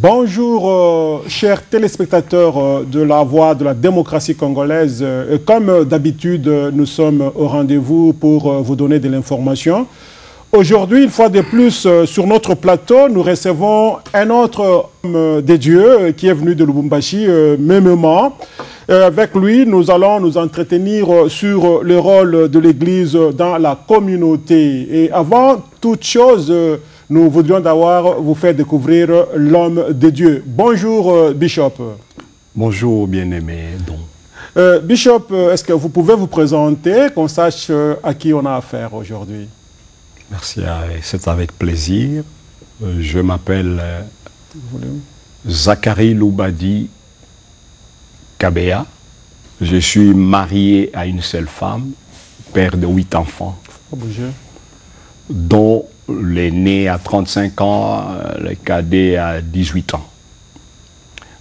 Bonjour, chers téléspectateurs de la Voix de la démocratie congolaise. Comme d'habitude, nous sommes au rendez-vous pour vous donner de l'information. Aujourd'hui, une fois de plus, sur notre plateau, nous recevons un autre homme des dieux qui est venu de Lubumbashi, mêmement. Avec lui, nous allons nous entretenir sur le rôle de l'Église dans la communauté. Et avant toute chose, nous voudrions d'abord vous faire découvrir l'homme de Dieu. Bonjour, Bishop. Bonjour, bien-aimé Don. Bishop, est-ce que vous pouvez vous présenter, qu'on sache à qui on a affaire aujourd'hui? Merci, c'est avec plaisir. Je m'appelle Zachary Loubadi Kabea. Je suis marié à une seule femme, père de 8 enfants, dont l'aîné à 35 ans, le cadet à 18 ans.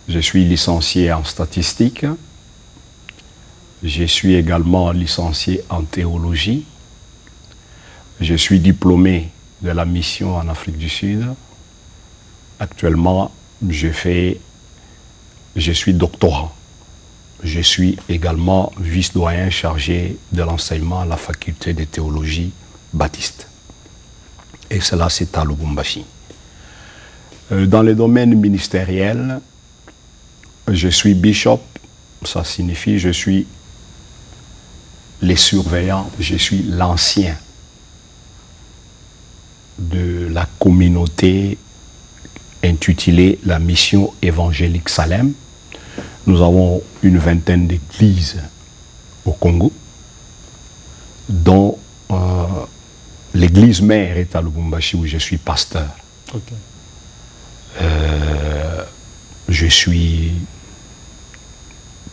Je suis licencié en statistique. Je suis également licencié en théologie. Je suis diplômé de la mission en Afrique du Sud. Actuellement, je suis doctorant. Je suis également vice-doyen chargé de l'enseignement à la faculté de théologie baptiste. Et cela, c'est à Lubumbashi. Dans le domaine ministériel, je suis bishop. Ça signifie je suis les surveillants, je suis l'ancien de la communauté intitulée la mission évangélique Salem. Nous avons une vingtaine d'églises au Congo, dont l'église mère est à Lubumbashi où je suis pasteur. Okay. Je suis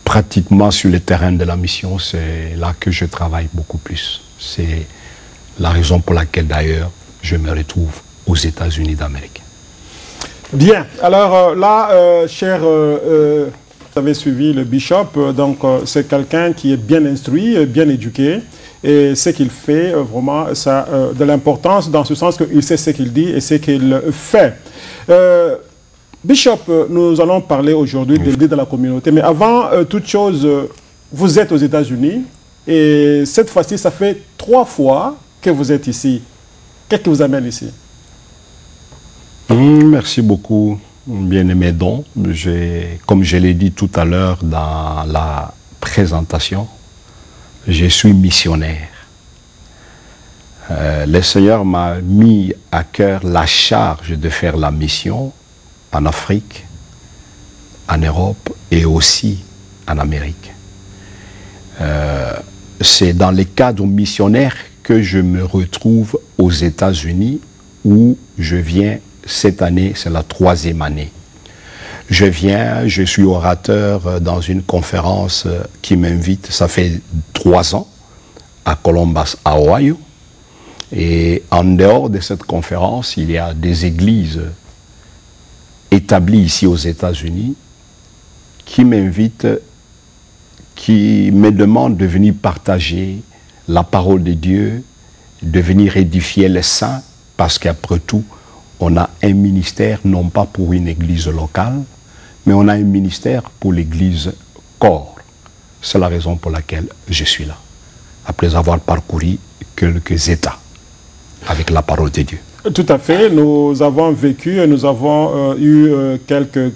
pratiquement sur le terrain de la mission, c'est là que je travaille beaucoup plus. C'est la raison pour laquelle d'ailleurs je me retrouve aux États-Unis d'Amérique. Bien, alors là, cher, vous avez suivi le bishop, donc c'est quelqu'un qui est bien instruit, bien éduqué, et ce qu'il fait, vraiment, ça a de l'importance dans ce sens qu'il sait ce qu'il dit et ce qu'il fait. Bishop, nous allons parler aujourd'hui de l'idée de la communauté, mais avant toute chose, vous êtes aux États-Unis, et cette fois-ci, ça fait 3 fois que vous êtes ici. Qu'est-ce qui vous amène ici? Merci beaucoup, bien-aimé Don. Comme je l'ai dit tout à l'heure dans la présentation, je suis missionnaire. Le Seigneur m'a mis à cœur la charge de faire la mission en Afrique, en Europe et aussi en Amérique. C'est dans le cadre missionnaire que je me retrouve aux États-Unis où je viens cette année, c'est la 3e année. Je suis orateur dans une conférence qui m'invite, ça fait 3 ans, à Columbus, à Ohio. Et en dehors de cette conférence, il y a des églises établies ici aux États-Unis qui m'invitent, qui me demandent de venir partager la parole de Dieu, de venir édifier les saints, parce qu'après tout, on a un ministère, non pas pour une église locale, mais on a un ministère pour l'église corps. C'est la raison pour laquelle je suis là, après avoir parcouru quelques États avec la parole de Dieu. Tout à fait, nous avons vécu et nous avons eu quelques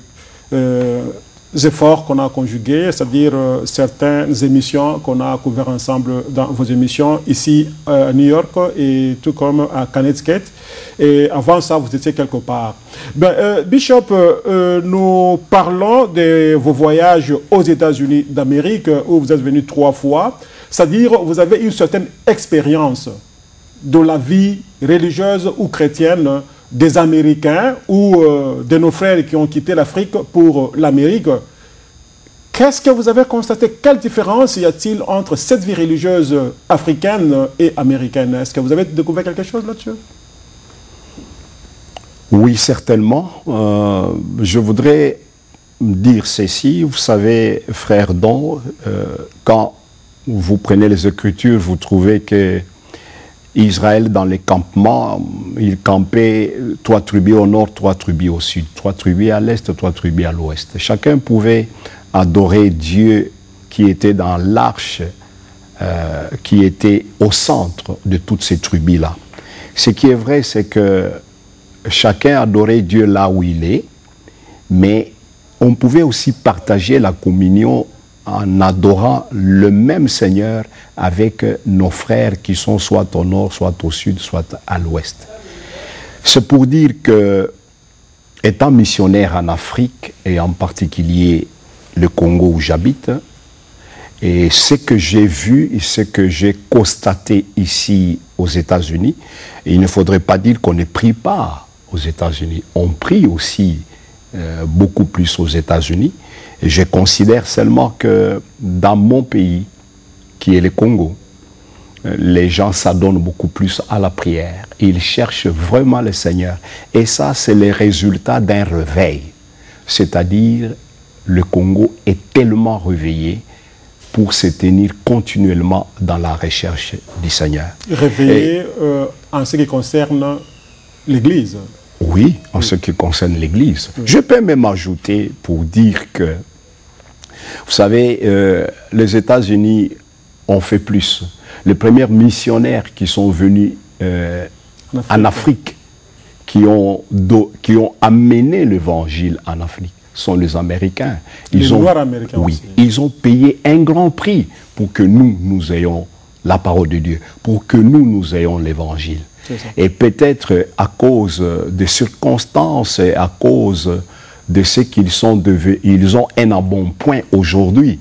efforts qu'on a conjugués, c'est-à-dire certaines émissions qu'on a couvertes ensemble dans vos émissions ici à New York et tout comme à Connecticut. Et avant ça, vous étiez quelque part. Bishop, nous parlons de vos voyages aux États-Unis d'Amérique où vous êtes venu 3 fois. C'est-à-dire vous avez une certaine expérience de la vie religieuse ou chrétienne des Américains ou de nos frères qui ont quitté l'Afrique pour l'Amérique. Qu'est-ce que vous avez constaté? Quelle différence y a-t-il entre cette vie religieuse africaine et américaine? Est-ce que vous avez découvert quelque chose là-dessus? Oui, certainement. Je voudrais dire ceci. Vous savez, frère Don, quand vous prenez les Écritures, vous trouvez que Israël, dans les campements, il campait 3 tribus au nord, 3 tribus au sud, 3 tribus à l'est, 3 tribus à l'ouest. Chacun pouvait adorer Dieu qui était dans l'arche, qui était au centre de toutes ces tribus-là. Ce qui est vrai, c'est que chacun adorait Dieu là où il est, mais on pouvait aussi partager la communion en adorant le même Seigneur avec nos frères qui sont soit au nord, soit au sud, soit à l'ouest. C'est pour dire que, étant missionnaire en Afrique, et en particulier le Congo où j'habite, et ce que j'ai vu et ce que j'ai constaté ici aux États-Unis, il ne faudrait pas dire qu'on ne prie pas aux États-Unis. On prie aussi beaucoup plus aux États-Unis. Et je considère seulement que dans mon pays, qui est le Congo, les gens s'adonnent beaucoup plus à la prière. Ils cherchent vraiment le Seigneur. Et ça, c'est le résultat d'un réveil. C'est-à-dire, le Congo est tellement réveillé pour se tenir continuellement dans la recherche du Seigneur. Réveillé en ce qui concerne l'Église. Oui, en ce qui concerne l'Église. Oui. Je peux même ajouter pour dire que, vous savez, les États-Unis ont fait plus. Les premiers missionnaires qui sont venus en Afrique, qui ont amené l'évangile en Afrique, sont les Américains. Les Noirs américains oui, aussi. Ils ont payé un grand prix pour que nous ayons la parole de Dieu, pour que nous ayons l'évangile. Et peut-être à cause des circonstances et à cause de ce qu'ils sont devenus, ils ont un embonpoint aujourd'hui.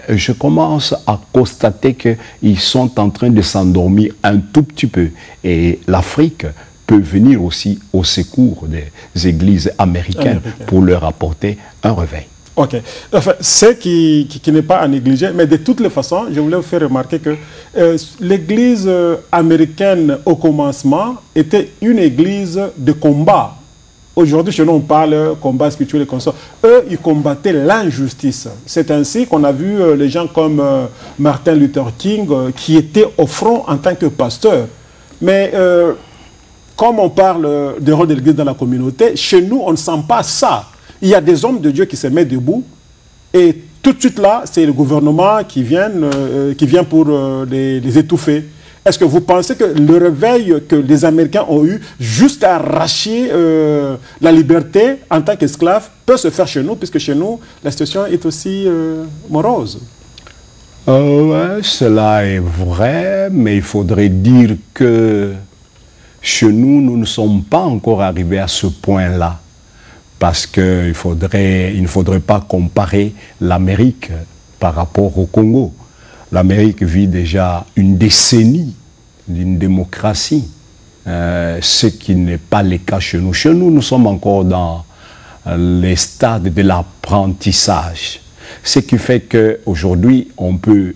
Je commence à constater qu'ils sont en train de s'endormir un tout petit peu. Et l'Afrique peut venir aussi au secours des églises américaines pour leur apporter un réveil. Ok. Enfin, ce qui n'est pas à négliger, mais de toutes les façons, je voulais vous faire remarquer que l'église américaine au commencement était une église de combat. Aujourd'hui, chez nous, on parle combat spirituel et consort. Eux, ils combattaient l'injustice. C'est ainsi qu'on a vu les gens comme Martin Luther King qui étaient au front en tant que pasteur. Mais comme on parle du rôle de l'église dans la communauté, chez nous, on ne sent pas ça. Il y a des hommes de Dieu qui se mettent debout et tout de suite là, c'est le gouvernement qui vient pour les étouffer. Est-ce que vous pensez que le réveil que les Américains ont eu jusqu'à arracher la liberté en tant qu'esclaves peut se faire chez nous, puisque chez nous, la situation est aussi morose? Ouais, cela est vrai, mais il faudrait dire que chez nous, nous ne sommes pas encore arrivés à ce point-là. Parce qu'il ne faudrait pas comparer l'Amérique par rapport au Congo. L'Amérique vit déjà une décennie d'une démocratie, ce qui n'est pas le cas chez nous. Chez nous, nous sommes encore dans les stades de l'apprentissage. Ce qui fait qu'aujourd'hui, on peut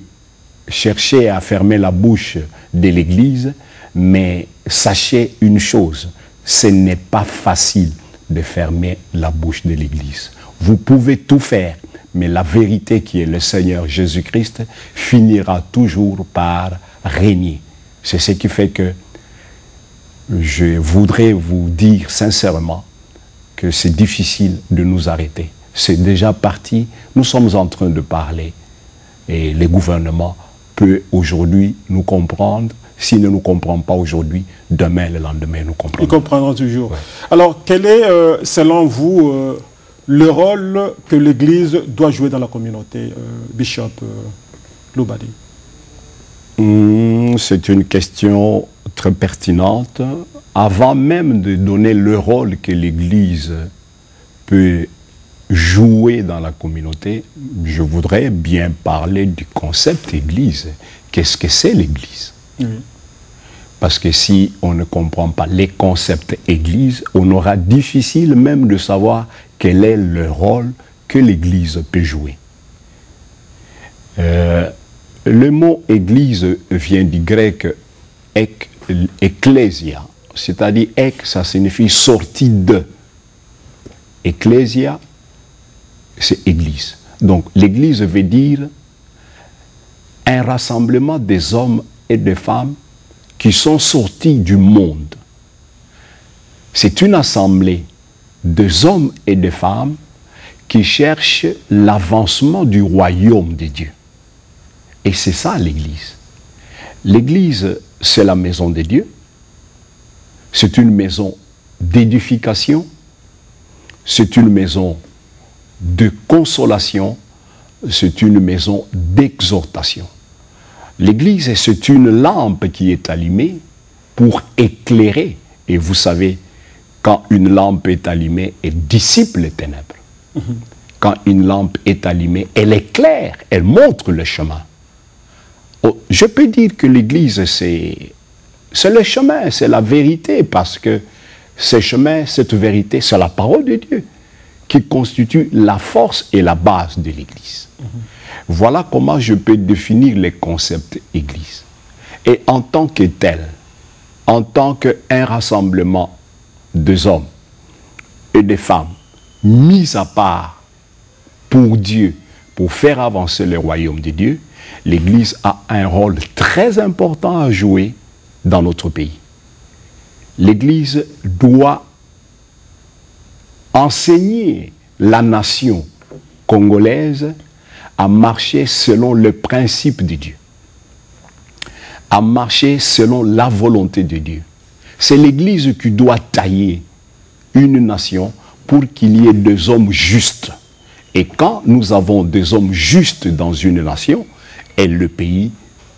chercher à fermer la bouche de l'Église, mais sachez une chose, ce n'est pas facile de fermer la bouche de l'Église. Vous pouvez tout faire, mais la vérité qui est le Seigneur Jésus-Christ finira toujours par régner. C'est ce qui fait que je voudrais vous dire sincèrement que c'est difficile de nous arrêter. C'est déjà parti, nous sommes en train de parler et le gouvernement peut aujourd'hui nous comprendre. S'il ne nous comprend pas aujourd'hui, demain, le lendemain, nous comprendrons. Ils comprendront toujours. Ouais. Alors, quel est, selon vous, le rôle que l'Église doit jouer dans la communauté, Bishop Loubadi? C'est une question très pertinente. Avant même de donner le rôle que l'Église peut jouer dans la communauté, je voudrais bien parler du concept Église. Qu'est-ce que c'est l'Église? Oui. Parce que si on ne comprend pas les concepts Église, on aura difficile même de savoir quel est le rôle que l'Église peut jouer. Le mot Église vient du grec ecclésia, c'est-à-dire ek, ça signifie sortie de. Ecclésia, c'est Église. Donc l'Église veut dire un rassemblement des hommes et des femmes qui sont sortis du monde. C'est une assemblée de hommes et de femmes qui cherchent l'avancement du royaume de Dieu. Et c'est ça l'Église. L'Église, c'est la maison de Dieu. C'est une maison d'édification. C'est une maison de consolation. C'est une maison d'exhortation. L'Église, c'est une lampe qui est allumée pour éclairer. Et vous savez, quand une lampe est allumée, elle dissipe les ténèbres. Quand une lampe est allumée, elle éclaire, elle montre le chemin. Oh, je peux dire que l'Église, c'est le chemin, c'est la vérité, parce que ce chemin, cette vérité, c'est la parole de Dieu qui constitue la force et la base de l'Église. Voilà comment je peux définir les concepts Église. Et en tant que tel, en tant qu'un rassemblement des hommes et des femmes mis à part pour Dieu, pour faire avancer le royaume de Dieu, l'Église a un rôle très important à jouer dans notre pays. L'Église doit enseigner la nation congolaise à marcher selon le principe de Dieu, à marcher selon la volonté de Dieu. C'est l'Église qui doit tailler une nation pour qu'il y ait des hommes justes. Et quand nous avons des hommes justes dans une nation, et le pays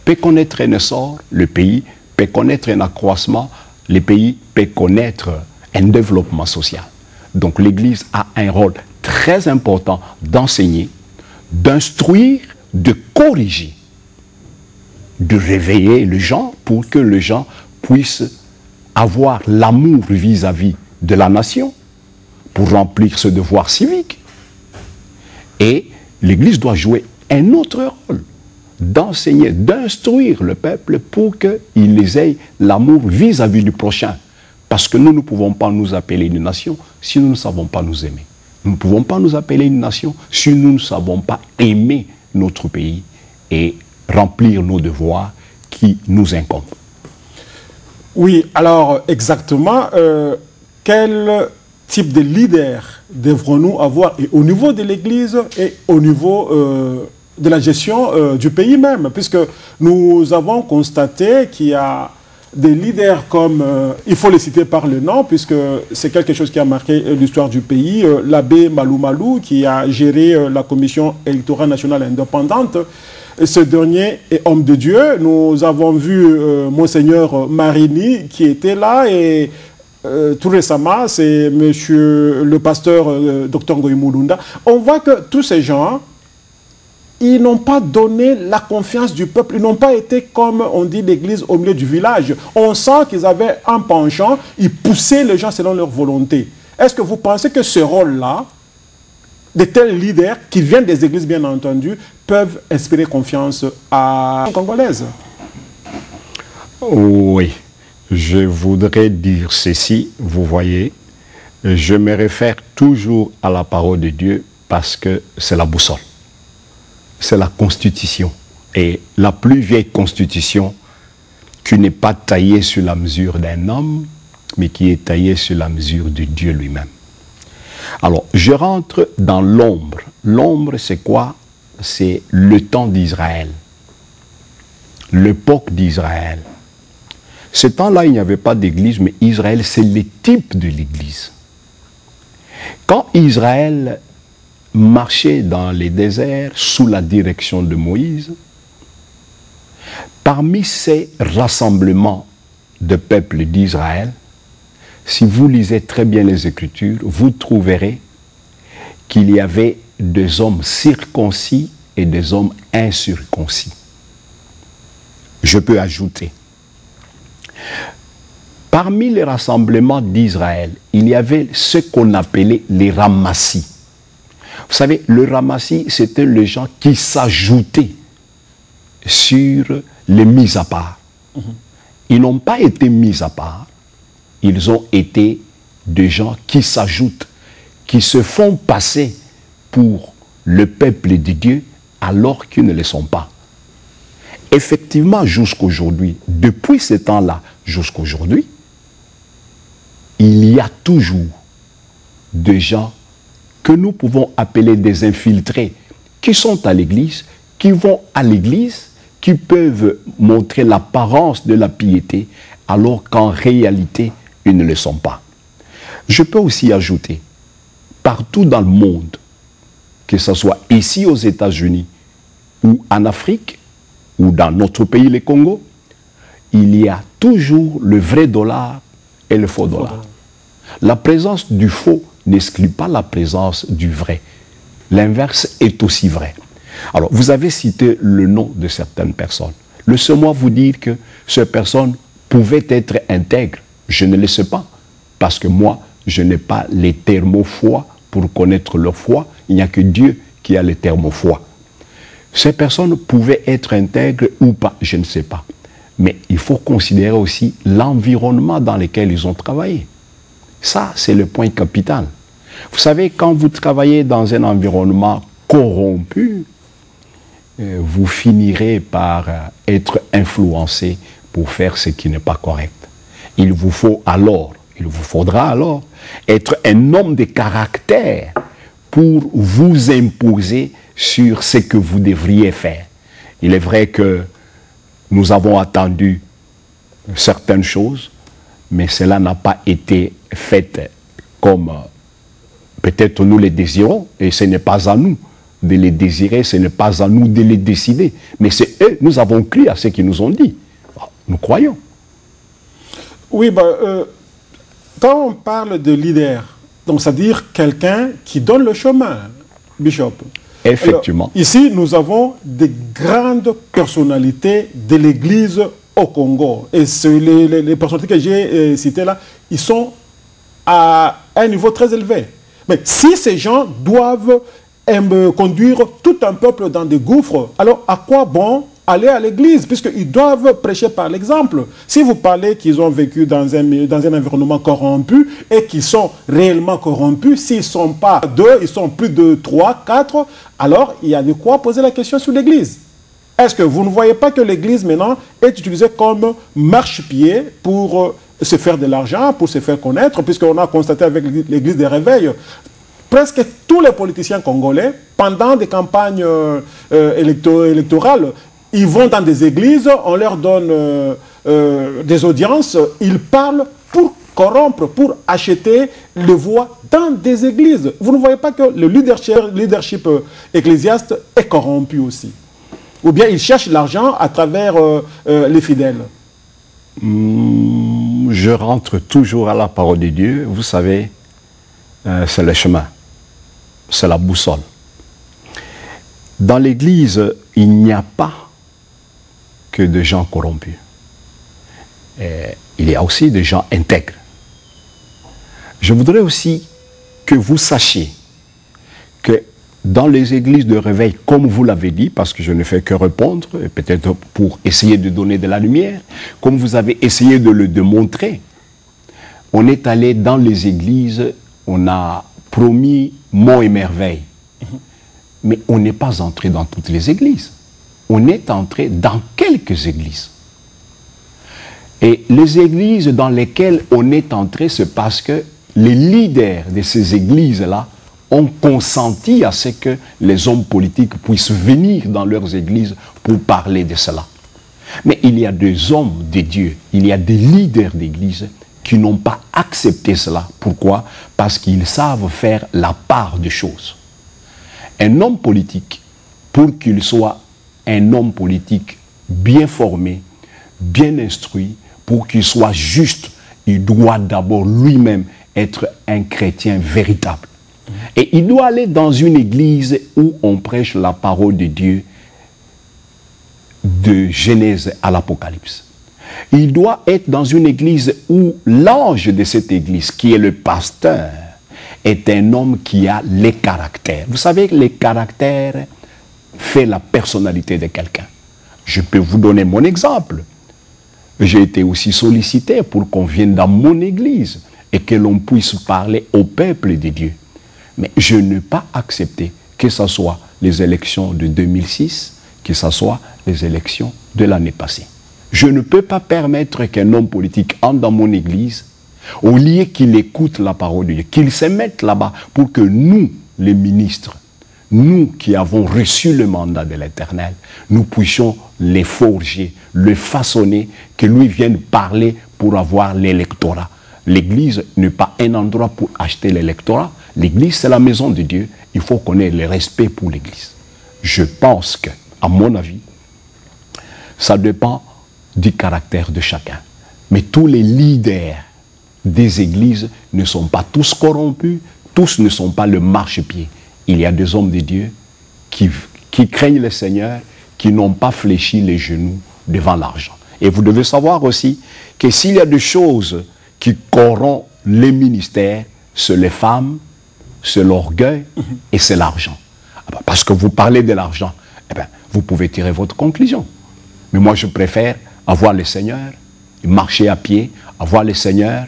peut connaître un essor, le pays peut connaître un accroissement, le pays peut connaître un développement social. Donc l'Église a un rôle très important d'enseigner, d'instruire, de corriger, de réveiller les gens pour que les gens puissent avoir l'amour vis-à-vis de la nation pour remplir ce devoir civique. Et l'Église doit jouer un autre rôle, d'enseigner, d'instruire le peuple pour qu'ils aient l'amour vis-à-vis du prochain. Parce que nous ne pouvons pas nous appeler une nation si nous ne savons pas nous aimer. Nous ne pouvons pas nous appeler une nation si nous ne savons pas aimer notre pays et remplir nos devoirs qui nous incombent. Oui, alors exactement, quel type de leader devrons-nous avoir et au niveau de l'Église et au niveau de la gestion du pays même, puisque nous avons constaté qu'il y a des leaders comme, il faut les citer par le nom, puisque c'est quelque chose qui a marqué l'histoire du pays, l'abbé Malou Malou, qui a géré la commission électorale nationale indépendante. Ce dernier est homme de Dieu. Nous avons vu Monseigneur Marini qui était là et tout récemment, c'est monsieur le pasteur Dr Ngoï Mulunda. On voit que tous ces gens, ils n'ont pas donné la confiance du peuple. Ils n'ont pas été, comme on dit, l'église au milieu du village. On sent qu'ils avaient un penchant. Ils poussaient les gens selon leur volonté. Est-ce que vous pensez que ce rôle-là, de tels leaders, qui viennent des églises bien entendu, peuvent inspirer confiance à la Congolaise? Oui. Je voudrais dire ceci, vous voyez, je me réfère toujours à la parole de Dieu parce que c'est la boussole. C'est la constitution. Et la plus vieille constitution qui n'est pas taillée sur la mesure d'un homme, mais qui est taillée sur la mesure de Dieu lui-même. Alors, je rentre dans l'ombre. L'ombre, c'est quoi? C'est le temps d'Israël, l'époque d'Israël. Ce temps-là, il n'y avait pas d'église, mais Israël, c'est le type de l'église. Quand Israël marchait dans les déserts sous la direction de Moïse, parmi ces rassemblements de peuples d'Israël, si vous lisez très bien les Écritures, vous trouverez qu'il y avait des hommes circoncis et des hommes incirconcis. Je peux ajouter, parmi les rassemblements d'Israël, il y avait ce qu'on appelait les ramassis. Vous savez, le ramassis, c'était les gens qui s'ajoutaient sur les mis à part. Ils n'ont pas été mis à part, ils ont été des gens qui s'ajoutent, qui se font passer pour le peuple de Dieu alors qu'ils ne le sont pas. effectivement, jusqu'aujourd'hui, depuis ce temps-là jusqu'aujourd'hui, il y a toujours des gens que nous pouvons appeler des infiltrés, qui sont à l'église, qui vont à l'église, qui peuvent montrer l'apparence de la piété, alors qu'en réalité, ils ne le sont pas. Je peux aussi ajouter, partout dans le monde, que ce soit ici aux États-Unis, ou en Afrique, ou dans notre pays, le Congo, il y a toujours le vrai dollar et le faux dollar. La présence du faux n'exclut pas la présence du vrai. L'inverse est aussi vrai. Alors, vous avez cité le nom de certaines personnes. Laissez-moi vous dire que ces personnes pouvaient être intègres. Je ne le sais pas, parce que moi, je n'ai pas les thermo-foi pour connaître leur foi. Il n'y a que Dieu qui a les thermo-foi. Ces personnes pouvaient être intègres ou pas, je ne sais pas. Mais il faut considérer aussi l'environnement dans lequel ils ont travaillé. Ça, c'est le point capital. Vous savez, quand vous travaillez dans un environnement corrompu, vous finirez par être influencé pour faire ce qui n'est pas correct. Il vous faudra alors être un homme de caractère pour vous imposer sur ce que vous devriez faire. Il est vrai que nous avons attendu certaines choses, mais cela n'a pas été fait comme peut-être nous les désirons, et ce n'est pas à nous de les désirer, ce n'est pas à nous de les décider. Mais c'est eux, nous avons cru à ce qu'ils nous ont dit. Nous croyons. Oui, quand on parle de leader, donc c'est-à-dire quelqu'un qui donne le chemin, Bishop. Effectivement. Alors, ici, nous avons des grandes personnalités de l'Église au Congo. Et les personnalités que j'ai citées là, ils sont à un niveau très élevé. Mais si ces gens doivent conduire tout un peuple dans des gouffres, alors à quoi bon aller à l'église, puisqu'ils doivent prêcher par l'exemple. Si vous parlez qu'ils ont vécu dans un environnement corrompu et qu'ils sont réellement corrompus, s'ils ne sont pas deux, ils sont plus de 3, 4, alors il y a de quoi poser la question sur l'église. Est-ce que vous ne voyez pas que l'église maintenant est utilisée comme marchepied pour se faire de l'argent, pour se faire connaître, puisqu'on a constaté avec l'église des réveils, presque tous les politiciens congolais, pendant des campagnes électorales, ils vont dans des églises, on leur donne des audiences, ils parlent pour corrompre, pour acheter les voix dans des églises. Vous ne voyez pas que le leadership ecclésiaste est corrompu aussi? Ou bien ils cherchent l'argent à travers les fidèles? Je rentre toujours à la parole de Dieu. Vous savez, c'est le chemin, c'est la boussole. Dans l'Église, il n'y a pas que de gens corrompus. Il y a aussi des gens intègres. Je voudrais aussi que vous sachiez que dans les églises de réveil, comme vous l'avez dit, parce que je ne fais que répondre, et peut-être pour essayer de donner de la lumière, comme vous avez essayé de le démontrer, on est allé dans les églises, on a promis monts et merveilles. Mais on n'est pas entré dans toutes les églises. On est entré dans quelques églises. Et les églises dans lesquelles on est entré, c'est parce que les leaders de ces églises-là ont consenti à ce que les hommes politiques puissent venir dans leurs églises pour parler de cela. Mais il y a des hommes de Dieu, il y a des leaders d'église qui n'ont pas accepté cela. Pourquoi? Parce qu'ils savent faire la part des choses. Un homme politique, pour qu'il soit un homme politique bien formé, bien instruit, pour qu'il soit juste, il doit d'abord lui-même être un chrétien véritable. Et il doit aller dans une église où on prêche la parole de Dieu de Genèse à l'Apocalypse. Il doit être dans une église où l'ange de cette église, qui est le pasteur, est un homme qui a les caractères. Vous savez que les caractères fait la personnalité de quelqu'un. Je peux vous donner mon exemple. J'ai été aussi sollicité pour qu'on vienne dans mon église et que l'on puisse parler au peuple de Dieu. Mais je n'ai pas accepté que ce soit les élections de 2006, que ce soit les élections de l'année passée. Je ne peux pas permettre qu'un homme politique entre dans mon église, au lieu qu'il écoute la parole de Dieu, qu'il se mette là-bas pour que nous, les ministres, nous qui avons reçu le mandat de l'Éternel, nous puissions les forger, le façonner, que lui vienne parler pour avoir l'électorat. L'église n'est pas un endroit pour acheter l'électorat. L'église, c'est la maison de Dieu. Il faut qu'on ait le respect pour l'église. Je pense que, à mon avis, ça dépend du caractère de chacun. Mais tous les leaders des églises ne sont pas tous corrompus, tous ne sont pas le marchepied. Il y a des hommes de Dieu qui craignent le Seigneur, qui n'ont pas fléchi les genoux devant l'argent. Et vous devez savoir aussi que s'il y a des choses qui corrompent les ministères, c'est les femmes, c'est l'orgueil et c'est l'argent. Parce que vous parlez de l'argent, eh bien, vous pouvez tirer votre conclusion. Mais moi, je préfère avoir le Seigneur, marcher à pied, avoir le Seigneur,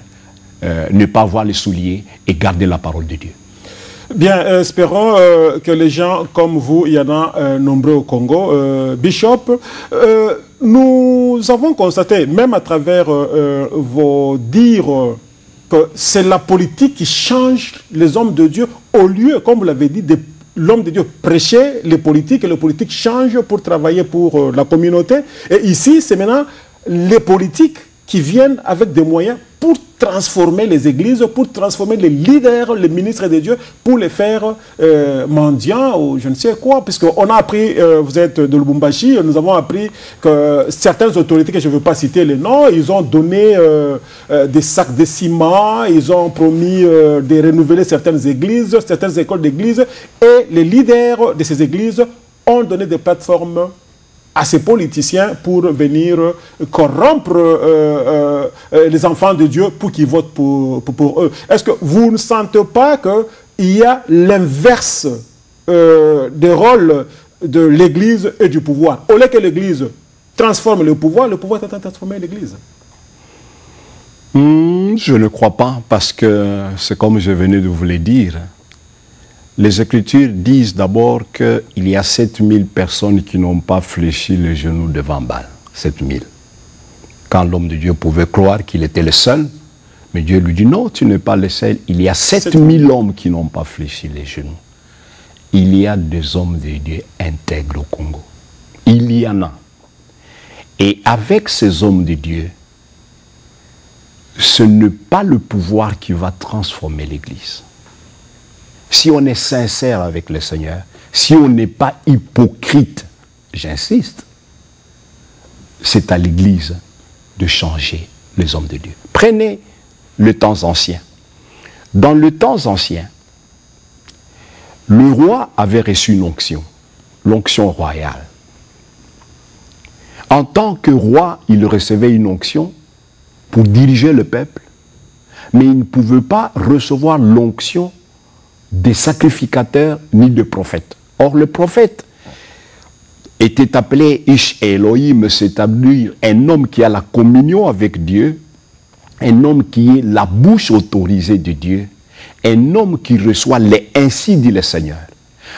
ne pas avoir les souliers et garder la parole de Dieu. Bien, espérons que les gens comme vous, il y en a nombreux au Congo. Bishop, nous avons constaté, même à travers vos dires, que c'est la politique qui change les hommes de Dieu au lieu, comme vous l'avez dit, de l'homme de Dieu prêcher les politiques et les politiques changent pour travailler pour la communauté. Et ici, c'est maintenant les politiques qui viennent avec des moyens pour transformer les églises, pour transformer les leaders, les ministres de Dieu, pour les faire mendiants ou je ne sais quoi. Puisqu'on a appris, vous êtes de Lubumbashi, nous avons appris que certaines autorités, que je ne veux pas citer les noms, ils ont donné des sacs de ciment, ils ont promis de renouveler certaines églises, certaines écoles d'églises, et les leaders de ces églises ont donné des plateformes à ces politiciens pour venir corrompre les enfants de Dieu pour qu'ils votent pour eux. Est-ce que vous ne sentez pas qu'il y a l'inverse des rôles de l'Église et du pouvoir? Au lieu que l'Église transforme le pouvoir est en train de transformer l'Église. Je ne crois pas, parce que c'est comme je venais de vous le dire. Les Écritures disent d'abord qu'il y a 7000 personnes qui n'ont pas fléchi les genoux devant Baal. 7000. Quand l'homme de Dieu pouvait croire qu'il était le seul, mais Dieu lui dit non, tu n'es pas le seul. Il y a 7000 hommes qui n'ont pas fléchi les genoux. Il y a des hommes de Dieu intègres au Congo. Il y en a. Et avec ces hommes de Dieu, ce n'est pas le pouvoir qui va transformer l'Église. Si on est sincère avec le Seigneur, si on n'est pas hypocrite, j'insiste, c'est à l'Église de changer les hommes de Dieu. Prenez le temps ancien. Dans le temps ancien, le roi avait reçu une onction, l'onction royale. En tant que roi, il recevait une onction pour diriger le peuple, mais il ne pouvait pas recevoir l'onction des sacrificateurs ni de prophètes. Or, le prophète était appelé Ish Elohim, c'est-à-dire un homme qui a la communion avec Dieu, un homme qui est la bouche autorisée de Dieu, un homme qui reçoit les ainsi dit le Seigneur.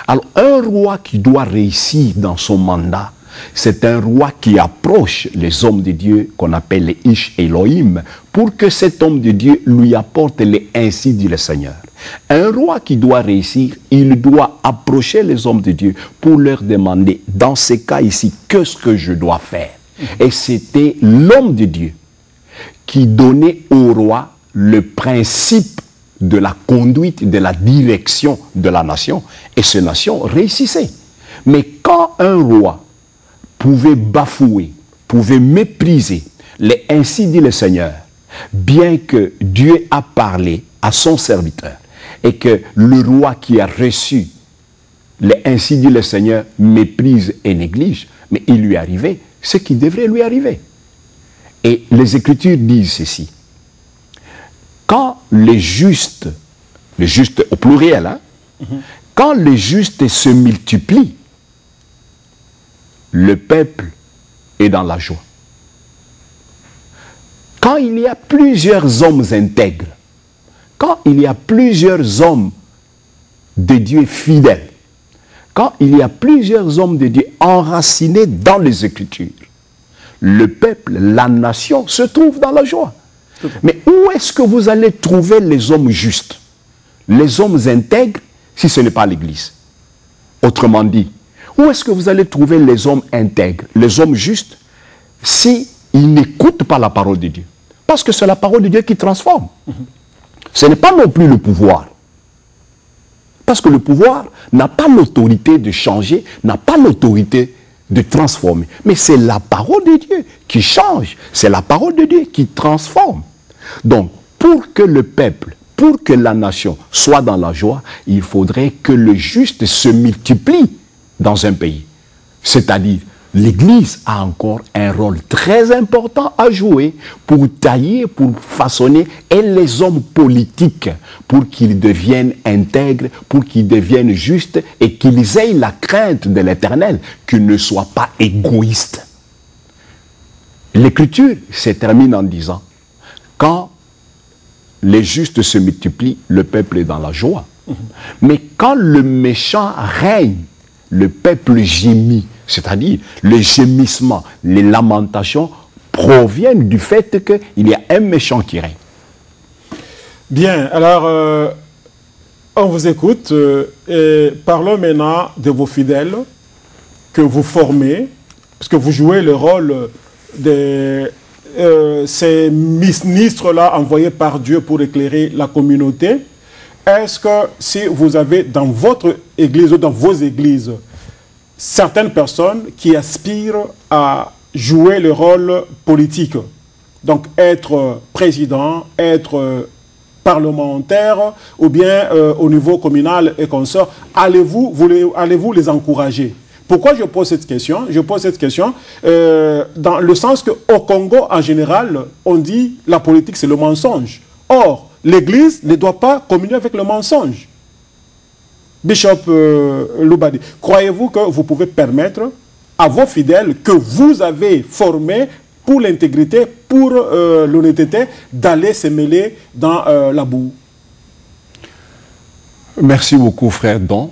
Alors, un roi qui doit réussir dans son mandat, c'est un roi qui approche les hommes de Dieu qu'on appelle les Ish Elohim pour que cet homme de Dieu lui apporte les ainsi dit le Seigneur. Un roi qui doit réussir, il doit approcher les hommes de Dieu pour leur demander, dans ces cas ici, qu'est-ce que je dois faire? Et c'était l'homme de Dieu qui donnait au roi le principe de la conduite, de la direction de la nation. Et cette nation réussissait. Mais quand un roi pouvait bafouer, pouvait mépriser les ainsi dit le Seigneur, bien que Dieu a parlé à son serviteur, et que le roi qui a reçu les ainsi dit le Seigneur méprise et néglige, mais il lui arrivait ce qui devrait lui arriver. Et les Écritures disent ceci. Quand les justes au pluriel, quand les justes se multiplient, le peuple est dans la joie. Quand il y a plusieurs hommes intègres, quand il y a plusieurs hommes de Dieu fidèles, quand il y a plusieurs hommes de Dieu enracinés dans les Écritures, le peuple, la nation se trouve dans la joie. Mais où est-ce que vous allez trouver les hommes justes, les hommes intègres, si ce n'est pas l'Église? Autrement dit, où est-ce que vous allez trouver les hommes intègres, les hommes justes, si ils n'écoutent pas la parole de Dieu? Parce que c'est la parole de Dieu qui transforme. Ce n'est pas non plus le pouvoir. Parce que le pouvoir n'a pas l'autorité de changer, n'a pas l'autorité de transformer. Mais c'est la parole de Dieu qui change. C'est la parole de Dieu qui transforme. Donc, pour que le peuple, pour que la nation soit dans la joie, il faudrait que le juste se multiplie dans un pays. C'est-à-dire, l'Église a encore un rôle très important à jouer pour tailler, pour façonner, et les hommes politiques, pour qu'ils deviennent intègres, pour qu'ils deviennent justes et qu'ils aient la crainte de l'Éternel, qu'ils ne soient pas égoïstes. L'Écriture se termine en disant, quand les justes se multiplient, le peuple est dans la joie. Mais quand le méchant règne, le peuple gémit. C'est-à-dire, le gémissement, les lamentations proviennent du fait qu'il y a un méchant qui règne. Bien, alors, on vous écoute. Et parlons maintenant de vos fidèles que vous formez, parce que vous jouez le rôle de ces ministres-là envoyés par Dieu pour éclairer la communauté. Est-ce que si vous avez dans votre église ou dans vos églises certaines personnes qui aspirent à jouer le rôle politique, donc être président, être parlementaire ou bien au niveau communal et consorts, allez-vous les encourager? Pourquoi je pose cette question? Je pose cette question dans le sens qu'au Congo, en général, on dit la politique, c'est le mensonge. Or, l'Église ne doit pas communier avec le mensonge. Bishop Loubadi, croyez-vous que vous pouvez permettre à vos fidèles que vous avez formés pour l'intégrité, pour l'honnêteté, d'aller se mêler dans la boue? Merci beaucoup, frère Don.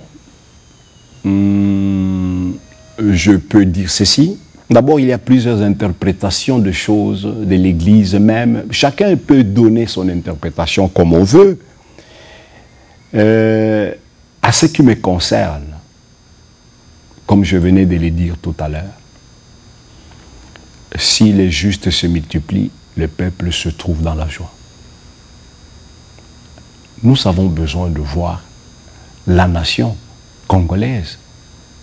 Je peux dire ceci. D'abord, il y a plusieurs interprétations de choses de l'Église même. Chacun peut donner son interprétation comme on veut. À ce qui me concerne, comme je venais de le dire tout à l'heure, si les justes se multiplient, le peuple se trouve dans la joie. Nous avons besoin de voir la nation congolaise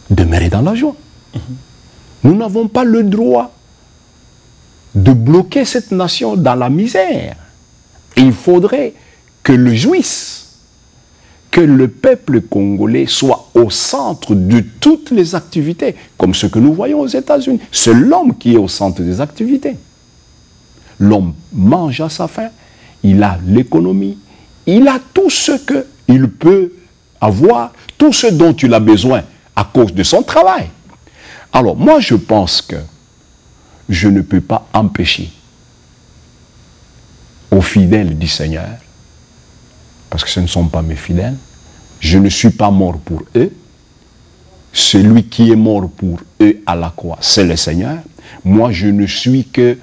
demeurer dans la joie. Nous n'avons pas le droit de bloquer cette nation dans la misère. Il faudrait que le jouisse, que le peuple congolais soit au centre de toutes les activités, comme ce que nous voyons aux États-Unis. C'est l'homme qui est au centre des activités. L'homme mange à sa faim, il a l'économie, il a tout ce qu'il peut avoir, tout ce dont il a besoin à cause de son travail. Alors, moi, je pense que je ne peux pas empêcher aux fidèles du Seigneur, parce que ce ne sont pas mes fidèles, je ne suis pas mort pour eux. Celui qui est mort pour eux à la croix, c'est le Seigneur. Moi, je ne suis que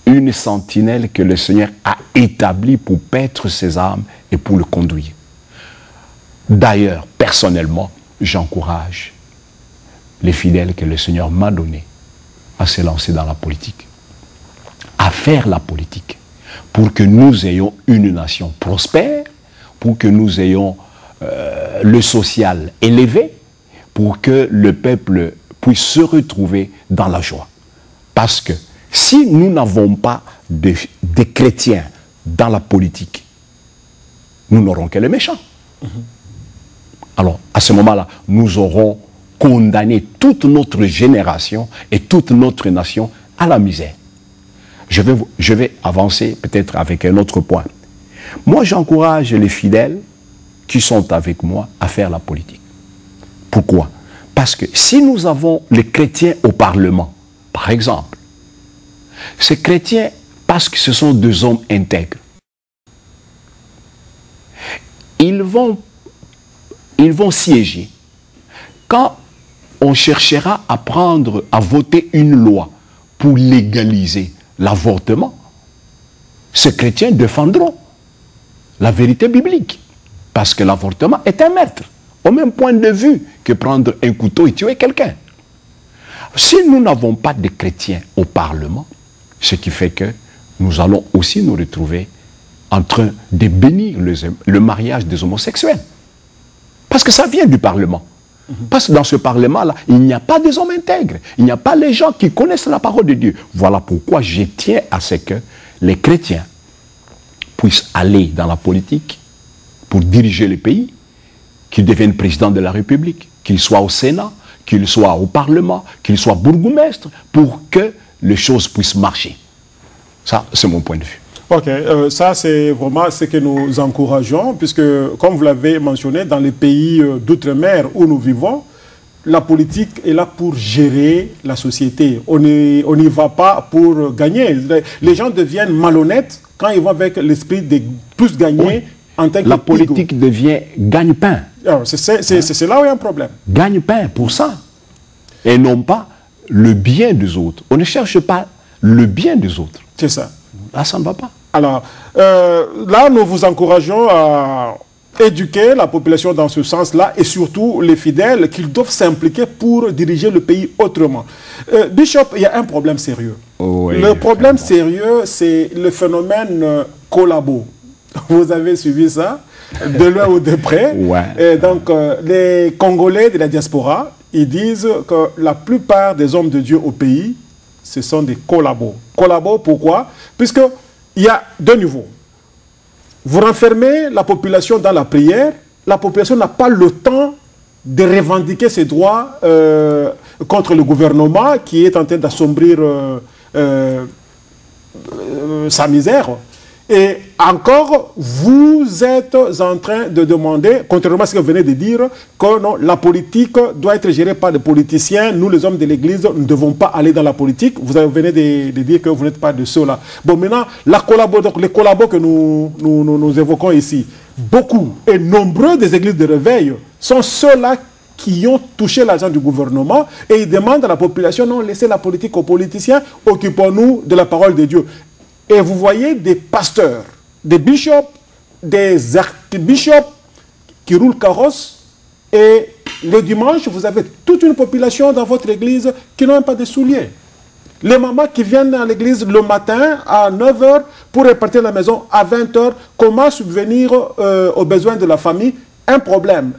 une sentinelle que le Seigneur a établie pour paître ses âmes et pour le conduire. D'ailleurs, personnellement, j'encourage les fidèles que le Seigneur m'a donnés à se lancer dans la politique, à faire la politique, pour que nous ayons une nation prospère, pour que nous ayons le social élevé, pour que le peuple puisse se retrouver dans la joie. Parce que si nous n'avons pas de chrétiens dans la politique, nous n'aurons que les méchants. Alors, à ce moment-là, nous aurons condamné toute notre génération et toute notre nation à la misère. Je vais avancer peut-être avec un autre point. Moi, j'encourage les fidèles qui sont avec moi à faire la politique. Pourquoi? Parce que si nous avons les chrétiens au Parlement, par exemple, ces chrétiens, parce que ce sont deux hommes intègres, ils vont siéger quand on cherchera à voter une loi pour légaliser l'avortement, ces chrétiens défendront la vérité biblique. Parce que l'avortement est un meurtre, au même point de vue que prendre un couteau et tuer quelqu'un. Si nous n'avons pas de chrétiens au Parlement, ce qui fait que nous allons aussi nous retrouver en train de bénir le mariage des homosexuels. Parce que ça vient du Parlement. Parce que dans ce Parlement-là, il n'y a pas des hommes intègres. Il n'y a pas les gens qui connaissent la parole de Dieu. Voilà pourquoi je tiens à ce que les chrétiens puissent aller dans la politique pour diriger le pays, qu'ils deviennent président de la République, qu'ils soient au Sénat, qu'ils soient au Parlement, qu'ils soient bourgmestres, pour que les choses puissent marcher. Ça, c'est mon point de vue. Ok, ça c'est vraiment ce que nous encourageons, puisque comme vous l'avez mentionné, dans les pays d'outre-mer où nous vivons, la politique est là pour gérer la société. On n'y va pas pour gagner. Les gens deviennent malhonnêtes quand ils vont avec l'esprit de plus gagner. Oui. En tant que la politique devient gagne-pain. C'est là où il y a un problème. Gagne-pain pour ça. Et non pas le bien des autres. On ne cherche pas le bien des autres. C'est ça. Là, ça ne va pas. Alors, là, nous vous encourageons à éduquer la population dans ce sens-là et surtout les fidèles qu'ils doivent s'impliquer pour diriger le pays autrement. Bishop, il y a un problème sérieux. Oui, le problème sérieux, c'est le phénomène collabo. Vous avez suivi ça, de loin ou de près. Ouais. Et donc, les Congolais de la diaspora, ils disent que la plupart des hommes de Dieu au pays, ce sont des collabos. Collabos, pourquoi? Puisqu'il y a deux niveaux. Vous renfermez la population dans la prière, la population n'a pas le temps de revendiquer ses droits contre le gouvernement qui est en train d'assombrir sa misère. Et encore, vous êtes en train de demander, contrairement à ce que vous venez de dire, que non, la politique doit être gérée par des politiciens. Nous, les hommes de l'Église, ne devons pas aller dans la politique. Vous venez de dire que vous n'êtes pas de ceux-là. Bon, maintenant, les collabos que nous évoquons ici, beaucoup et nombreux des églises de réveil sont ceux-là qui ont touché l'argent du gouvernement et ils demandent à la population, non, laissez la politique aux politiciens, occupons-nous de la parole de Dieu. Et vous voyez des pasteurs, des bishops, des archbishops qui roulent carrosse. Et le dimanche, vous avez toute une population dans votre église qui n'ont pas de souliers. Les mamans qui viennent à l'église le matin à 9 h pour repartir à la maison à 20 h, comment subvenir aux besoins de la famille? Un problème.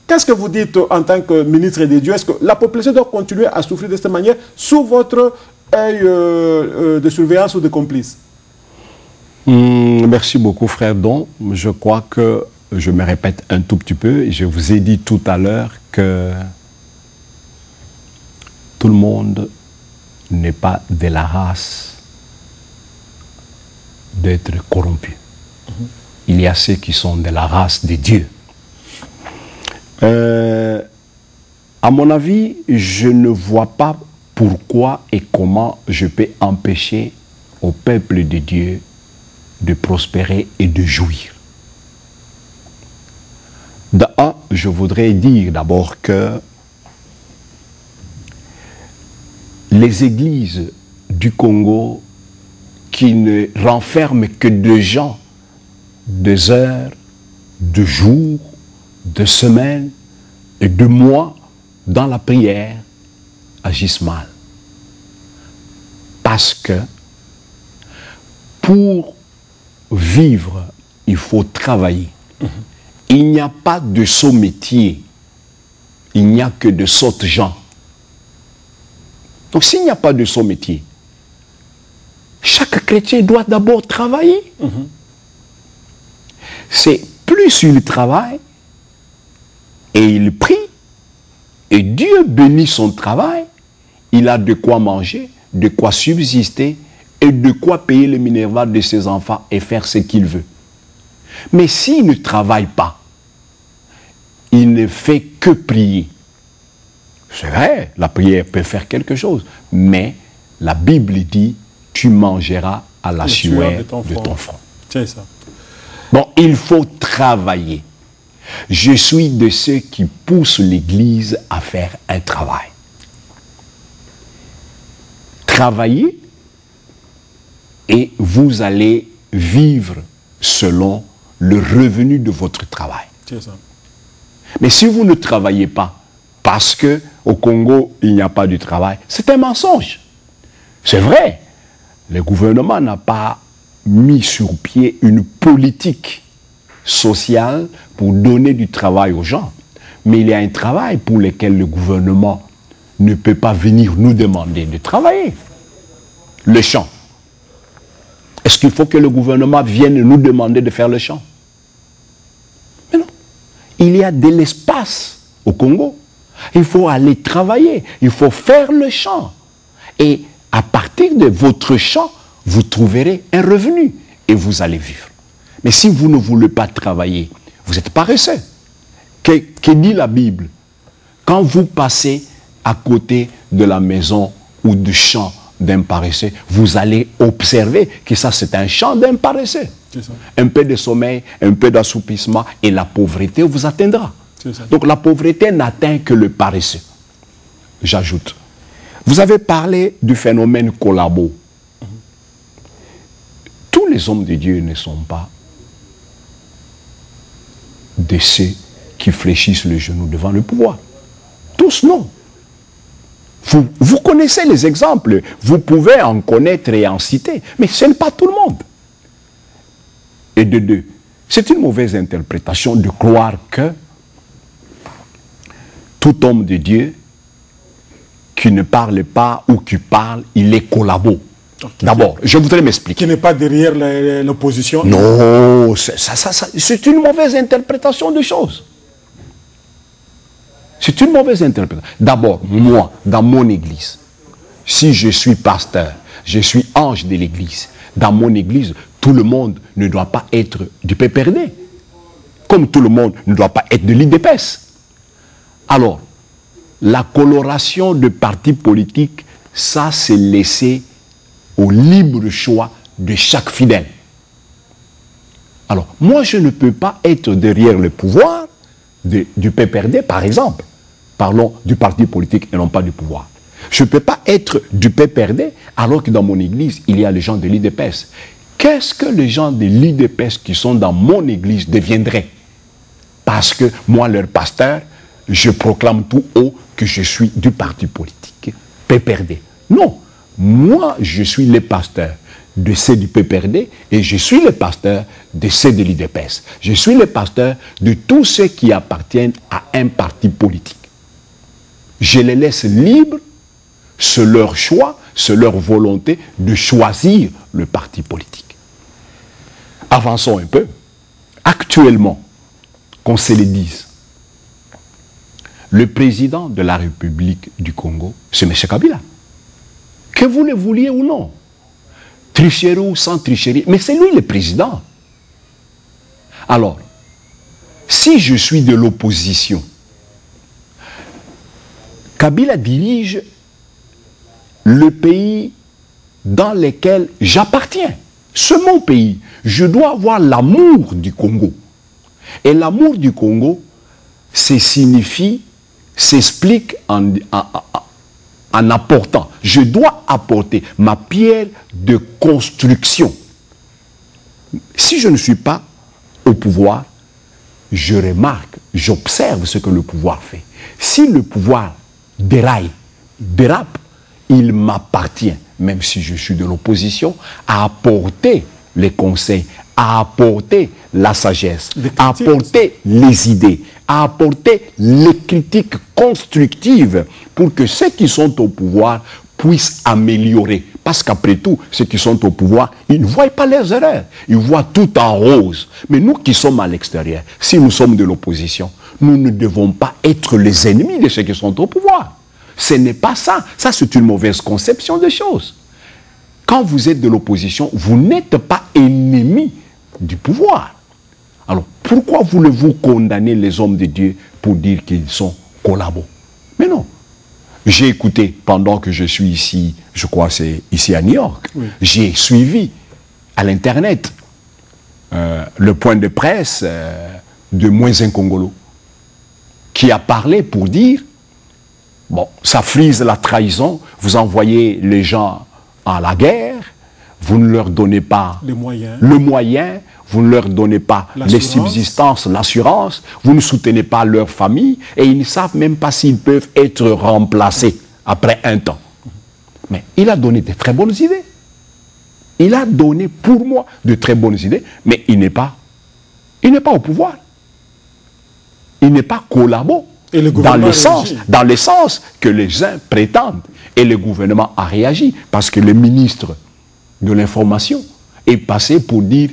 Qu'est-ce que vous dites en tant que ministre des Dieux? Est-ce que la population doit continuer à souffrir de cette manière sous votre œil de surveillance ou de complice? Merci beaucoup, frère Don. Je crois que je me répète un tout petit peu. Je vous ai dit tout à l'heure que tout le monde n'est pas de la race d'être corrompu. Il y a ceux qui sont de la race de Dieu. À mon avis, je ne vois pas pourquoi et comment je peux empêcher au peuple de Dieu de prospérer et de jouir. D'un, je voudrais dire d'abord que les églises du Congo qui ne renferment que de gens, des heures, de jours, de semaines et de mois dans la prière agissent mal. Parce que pour vivre, il faut travailler. Il n'y a pas de sot métier. Il n'y a que de sottes gens. Donc s'il n'y a pas de sot métier, chaque chrétien doit d'abord travailler. C'est plus il travaille et il prie, et Dieu bénit son travail, il a de quoi manger, de quoi subsister, et de quoi payer le minerval de ses enfants et faire ce qu'il veut. Mais s'il ne travaille pas, il ne fait que prier. C'est vrai, la prière peut faire quelque chose, mais la Bible dit, tu mangeras à la sueur de ton front. C'est ça. Bon, il faut travailler. Je suis de ceux qui poussent l'Église à faire un travail. Travaillez et vous allez vivre selon le revenu de votre travail. C'est ça. Mais si vous ne travaillez pas parce qu'au Congo, il n'y a pas de travail, c'est un mensonge. C'est vrai, le gouvernement n'a pas mis sur pied une politique sociale pour donner du travail aux gens. Mais il y a un travail pour lequel le gouvernement ne peut pas venir nous demander de travailler. Le champ. Est-ce qu'il faut que le gouvernement vienne nous demander de faire le champ? Mais non. Il y a de l'espace au Congo. Il faut aller travailler. Il faut faire le champ. Et à partir de votre champ, vous trouverez un revenu et vous allez vivre. Mais si vous ne voulez pas travailler, vous êtes paresseux. Que dit la Bible? Quand vous passez à côté de la maison ou du champ d'un paresseux, vous allez observer que ça c'est un champ d'un paresseux. Un peu de sommeil, un peu d'assoupissement et la pauvreté vous atteindra. Donc la pauvreté n'atteint que le paresseux. J'ajoute. Vous avez parlé du phénomène collabo. Tous les hommes de Dieu ne sont pas de ceux qui fléchissent le genou devant le pouvoir. Tous non. Vous connaissez les exemples, vous pouvez en connaître et en citer, mais ce n'est pas tout le monde. Et de deux, c'est une mauvaise interprétation de croire que tout homme de Dieu qui ne parle pas ou qui parle, il est collabo. D'abord, je voudrais m'expliquer. Qui n'est pas derrière l'opposition. Non, c'est une mauvaise interprétation des choses. C'est une mauvaise interprétation. D'abord, moi, dans mon église, si je suis pasteur, je suis ange de l'église, dans mon église, tout le monde ne doit pas être du PPRD. Comme tout le monde ne doit pas être de l'IDPS. Alors, la coloration de partis politiques, ça c'est laissé au libre choix de chaque fidèle. Alors, moi je ne peux pas être derrière le pouvoir du PPRD, par exemple. Parlons du parti politique et non pas du pouvoir. Je ne peux pas être du PPRD alors que dans mon église, il y a les gens de l'IDPS. Qu'est-ce que les gens de l'IDPS qui sont dans mon église deviendraient? Parce que moi, leur pasteur, je proclame tout haut que je suis du parti politique PPRD. Non, moi, je suis le pasteur de ceux du PPRD et je suis le pasteur de ceux de l'IDPS. Je suis le pasteur de tous ceux qui appartiennent à un parti politique. Je les laisse libres, c'est leur choix, c'est leur volonté de choisir le parti politique. Avançons un peu. Actuellement, qu'on se le dise, le président de la République du Congo, c'est M. Kabila. Que vous le vouliez ou non, tricherie ou sans tricherie, mais c'est lui le président. Alors, si je suis de l'opposition, Kabila dirige le pays dans lequel j'appartiens. C'est mon pays. Je dois avoir l'amour du Congo. Et l'amour du Congo, s'explique en apportant. Je dois apporter ma pierre de construction. Si je ne suis pas au pouvoir, je remarque, j'observe ce que le pouvoir fait. Si le pouvoir dérape, il m'appartient, même si je suis de l'opposition, à apporter les conseils, à apporter la sagesse, à apporter les idées, à apporter les critiques constructives pour que ceux qui sont au pouvoir puissent améliorer. Parce qu'après tout, ceux qui sont au pouvoir, ils ne voient pas leurs erreurs. Ils voient tout en rose. Mais nous qui sommes à l'extérieur, si nous sommes de l'opposition, nous ne devons pas être les ennemis de ceux qui sont au pouvoir. Ce n'est pas ça. Ça, c'est une mauvaise conception des choses. Quand vous êtes de l'opposition, vous n'êtes pas ennemi du pouvoir. Alors, pourquoi voulez-vous condamner les hommes de Dieu pour dire qu'ils sont collabos? Mais non. J'ai écouté, pendant que je suis ici, je crois que c'est ici à New York, oui. J'ai suivi à l'Internet le point de presse de Moins un Congolo, qui a parlé pour dire, bon, ça frise la trahison, vous envoyez les gens à la guerre, vous ne leur donnez pas le moyen, vous ne leur donnez pas les subsistances, l'assurance, vous ne soutenez pas leur famille, et ils ne savent même pas s'ils peuvent être remplacés après un temps. Mais il a donné de très bonnes idées. Il a donné pour moi de très bonnes idées, mais il n'est pas au pouvoir. Il n'est pas collabo dans le sens que les uns prétendent. Et le gouvernement a réagi parce que le ministre de l'information est passé pour dire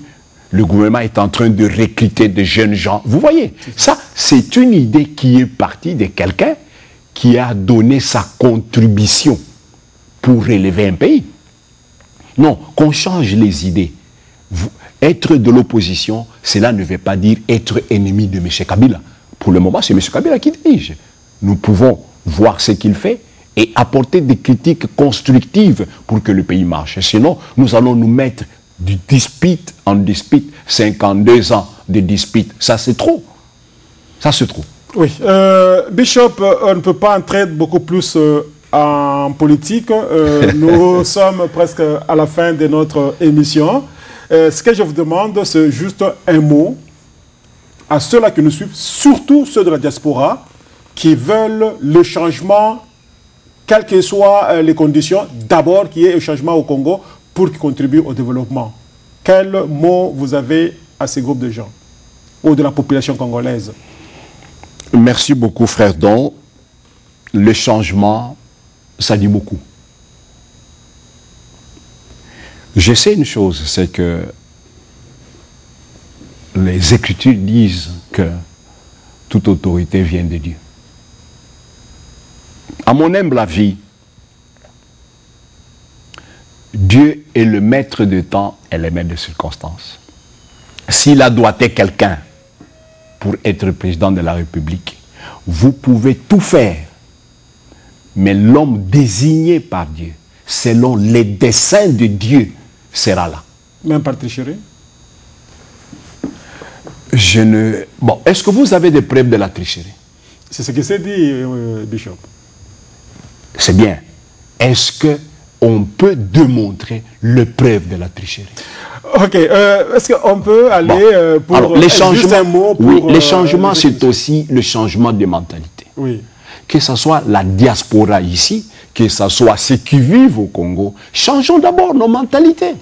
le gouvernement est en train de recruter de jeunes gens. Vous voyez, ça c'est une idée qui est partie de quelqu'un qui a donné sa contribution pour relever un pays. Non, qu'on change les idées. Être de l'opposition, cela ne veut pas dire être ennemi de M. Kabila. Pour le moment, c'est M. Kabila qui dirige. Nous pouvons voir ce qu'il fait et apporter des critiques constructives pour que le pays marche. Sinon, nous allons nous mettre du dispute en dispute, 52 ans de dispute. Ça, c'est trop. Ça, c'est trop. Oui. Bishop, on ne peut pas entrer beaucoup plus en politique. Nous sommes presque à la fin de notre émission. Ce que je vous demande, c'est juste un mot à ceux-là qui nous suivent, surtout ceux de la diaspora, qui veulent le changement, quelles que soient les conditions, d'abord qu'il y ait un changement au Congo pour qu'il contribue au développement. Quel mot vous avez à ces groupes de gens, ou de la population congolaise? Merci beaucoup, frère Don. Le changement, ça dit beaucoup. Je sais une chose, c'est que les Écritures disent que toute autorité vient de Dieu. À mon humble avis, Dieu est le maître du temps et le maître des circonstances. S'il a doigté quelqu'un pour être président de la République, vous pouvez tout faire, mais l'homme désigné par Dieu, selon les desseins de Dieu, sera là. Même par tricherie? Bon, est-ce que vous avez des preuves de la tricherie? C'est ce que s'est dit, Bishop. C'est bien. Est-ce qu'on peut démontrer le preuve de la tricherie? Ok. Est-ce qu'on peut aller pour... Alors, les changements, juste un mot pour, oui, les changements, c'est aussi le changement de mentalité. Oui. Que ce soit la diaspora ici, que ce soit ceux qui vivent au Congo, changeons d'abord nos mentalités.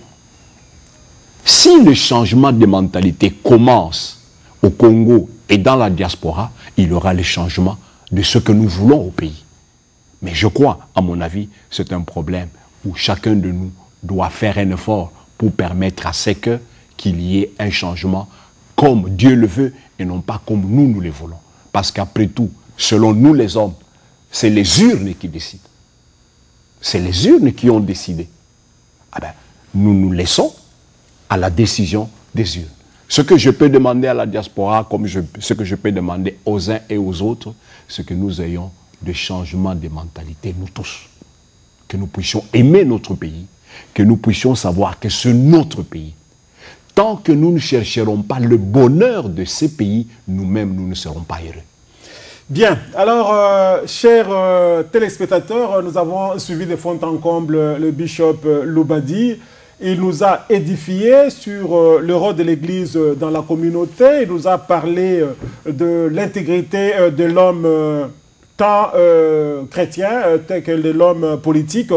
Si le changement de mentalité commence au Congo et dans la diaspora, il y aura le changement de ce que nous voulons au pays. Mais je crois, à mon avis, c'est un problème où chacun de nous doit faire un effort pour permettre à ce qu'il y ait un changement comme Dieu le veut et non pas comme nous le voulons. Parce qu'après tout, selon nous les hommes, c'est les urnes qui décident. C'est les urnes qui ont décidé. Ah ben, nous nous laissons à la décision des urnes. Ce que je peux demander à la diaspora, comme ce que je peux demander aux uns et aux autres, c'est que nous ayons des changements de mentalité, nous tous. Que nous puissions aimer notre pays, que nous puissions savoir que c'est notre pays. Tant que nous ne chercherons pas le bonheur de ces pays, nous-mêmes, nous ne serons pas heureux. Bien. Alors, chers téléspectateurs, nous avons suivi de fond en comble le bishop Loubadi. Il nous a édifié sur le rôle de l'Église dans la communauté. Il nous a parlé de l'intégrité de l'homme tant chrétien que de l'homme politique.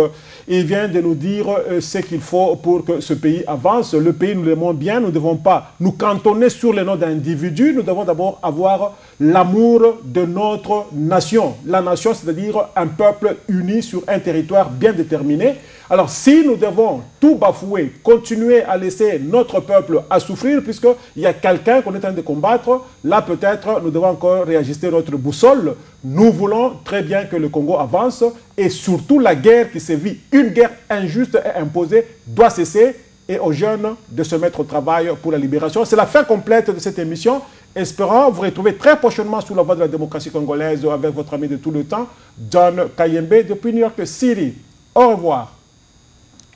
Il vient de nous dire ce qu'il faut pour que ce pays avance. Le pays, nous l'aimons bien, nous ne devons pas nous cantonner sur les noms d'individus. Nous devons d'abord avoir l'amour de notre nation. La nation, c'est-à-dire un peuple uni sur un territoire bien déterminé. Alors, si nous devons tout bafouer, continuer à laisser notre peuple à souffrir, puisqu'il y a quelqu'un qu'on est en train de combattre, là, peut-être, nous devons encore réajuster notre boussole. Nous voulons très bien que le Congo avance et surtout la guerre qui sévit, une guerre injuste et imposée, doit cesser et aux jeunes de se mettre au travail pour la libération. C'est la fin complète de cette émission. Espérons vous retrouver très prochainement sous la voie de la démocratie congolaise avec votre ami de tout le temps, John Kayembe, depuis New York City. Au revoir.